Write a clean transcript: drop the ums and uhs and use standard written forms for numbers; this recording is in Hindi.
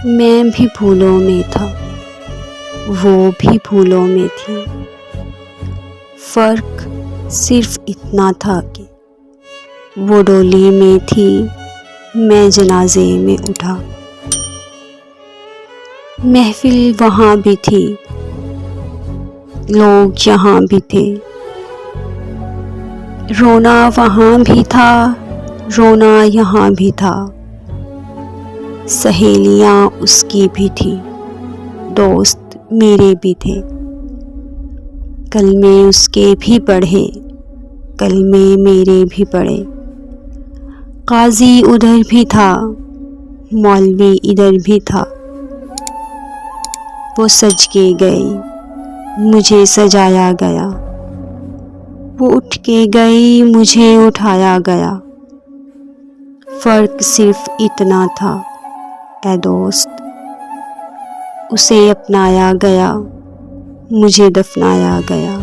मैं भी फूलों में था, वो भी फूलों में थी। फ़र्क सिर्फ इतना था कि वो डोली में थी, मैं जनाजे में उठा। महफिल वहाँ भी थी, लोग यहाँ भी थे। रोना वहाँ भी था, रोना यहाँ भी था। सहेलियाँ उसकी भी थी, दोस्त मेरे भी थे। कलमे उसके भी पढ़े, कलमे मेरे भी पढ़े। काजी उधर भी था, मौलवी इधर भी था। वो सज के गई, मुझे सजाया गया। वो उठ के गई, मुझे उठाया गया। फ़र्क सिर्फ इतना था ऐ दोस्त, उसे अपनाया गया, मुझे दफनाया गया।